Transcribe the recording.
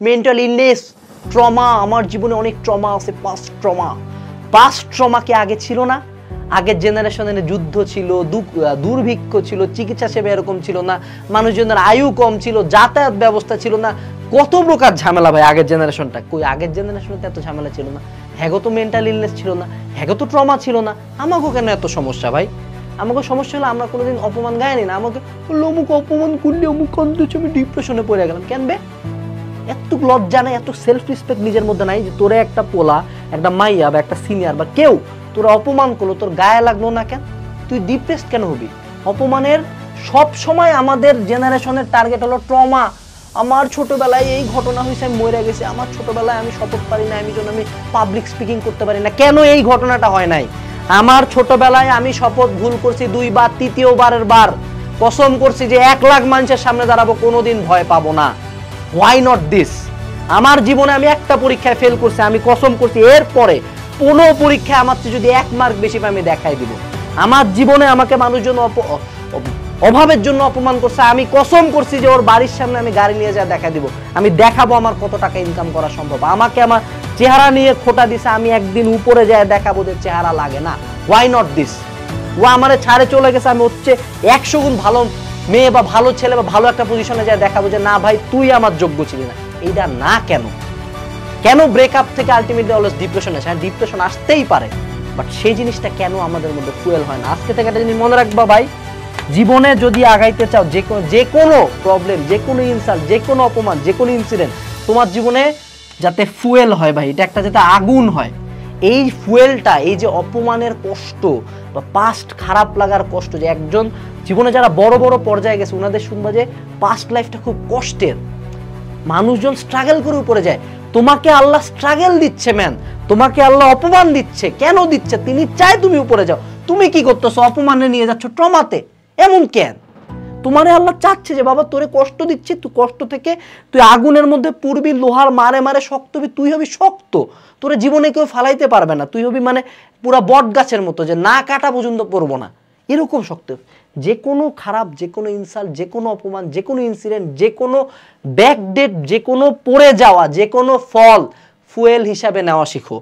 Mental illness, trauma. আমার জীবনে অনেক ট্রমা আছে, পাস্ট ট্রমা কি আগে ছিল না? আগের জেনারেশনে যুদ্ধ ছিল, দুর্ভিক্ষ ছিল, চিকিৎসা সেবা এরকম ছিল না, মানুষজনের আয়ু কম ছিল, যাতায়াত ব্যবস্থা ছিল না, কত প্রকার ঝামেলা ভাই আগের জেনারেশনটা। কই আগের জেনারেশনে এত ঝামেলা ছিল না? হ্যাগো তো মেন্টাল ইলনেস ছিল না, হ্যাগো তো ট্রমা ছিল না, আমাকেও কেন এত সমস্যা ভাই? আমাকে সমস্যা হলো আমরা কোনোদিন অপমান গায়নি না, আমাকে অমুক অপমান করলে অমুক কান্দছে, আমি ডিপ্রেশনে পড়ে গেলাম। কেন বে? এত লজ্জা নাই, এত সেলফ রেসপেক্ট নিজের মধ্যে নাই যে তোরে একটা পোলা, একটা মাইয়া বা একটা সিনিয়র বা কেউ তোরা অপমান করলো, তোর গায়ে লাগলো না কেন? তুই ডিপ্রেসড কেন হবি? অপমানের সব সময় আমাদের জেনারেশনের টার্গেট হলো ট্রমা। আমার ছোটবেলায় এই ঘটনা হয়েছে, আমি মরে গেছি, আমার ছোটবেলায় আমি শপথ পারি না, আমি পাবলিক স্পিকিং করতে পারি না। কেন এই ঘটনাটা হয় নাই? আমার ছোটবেলায় আমি শপথ ভুল করছি 2 বার, তৃতীয়বারের বার কসম করছি যে 1 লাখ মানুষের সামনে দাঁড়াবো, কোনোদিন ভয় পাবো না। Why not this? আমার জীবনে আমি একটা পরীক্ষায় ফেল করছি, আমি কসম করছি এরপরে 15 পরীক্ষায় আমার চেয়ে যদি 1 মার্ক বেশি পাই আমি দেখাই দিব। আমার জীবনে আমাকে মানুষজন অভাবের জন্য অপমান করছে, আমি কসম করছি যে ওর বাড়ির সামনে আমি গাড়ি নিয়ে যা দেখা দিব, আমি দেখাবো আমার কত টাকা ইনকাম করা সম্ভব। আমাকে আমার চেহারা নিয়ে খোটা দিছে, আমি একদিন উপরে যায় দেখাবো যে চেহারা লাগে না। Why not this? ও আমারে ছাড়ে চলে গেছে, আমি হচ্ছে 100 গুণ ভালো মেয়ে বা ভালো ছেলে বা ভালো একটা পজিশনে যায় দেখাবো যে না ভাই তুই আমার যোগ্য ছিলি না। এইটা না কেন? কেন ব্রেকআপ থেকে আলটিমেটলি অলওয়েজ ডিপ্রেশন আসে? হ্যাঁ, ডিপ্রেশন আসতেই পারে, বাট সেই জিনিসটা কেন আমাদের মধ্যে ফুয়েল হয় না? আজকে থেকে একটা জিনিস মনে রাখবা ভাই, জীবনে যদি আগাইতে চাও, যে কোনো প্রবলেম, যে কোনো ইনসাল্ট, যে কোনো অপমান, যে কোনো ইনসিডেন্ট তোমার জীবনে যাতে ফুয়েল হয় ভাই, এটা একটা যাতে আগুন হয়। এই ফুয়েলটা, এই যে অপমানের কষ্ট বা পাস্ট খারাপ লাগার কষ্ট, যে একজন জীবনে যারা বড় বড় পর্যায়ে গেছে ওনাদের শুনবা যে পাস্ট লাইফটা খুব কষ্টের, মানুষজন স্ট্রাগল করে উপরে যায়। তোমাকে আল্লাহ স্ট্রাগল দিচ্ছে ম্যান, তোমাকে আল্লাহ অপমান দিচ্ছে। কেন দিচ্ছে? তিনি চায় তুমি উপরে যাও। তুমি কি করতেছো? অপমানে নিয়ে যাচ্ছ, ট্রমাতে। এমন কেন? তোমারে আল্লাহ চাচ্ছে যে বাবা তোরে কষ্ট দিচ্ছি, তুই কষ্ট থেকে তুই আগুনের মধ্যে পুরবি, লোহার মারে মারে শক্ত হবি, তুই হবি শক্ত, তোরে জীবনে কেউ ফালাইতে পারবে না, তুই হবি পুরা বট গাছের মতো যে না কাটা পর্যন্ত পড়বো না, এরকম শক্ত। যে কোনো খারাপ, যে কোনো ইনসাল্ট, যে কোনো অপমান, যে কোনো ইনসিডেন্ট, যে কোনো ব্যাকডেট, যে কোনো পড়ে যাওয়া, যে কোনো ফল ফুয়েল হিসাবে নেওয়া শিখো।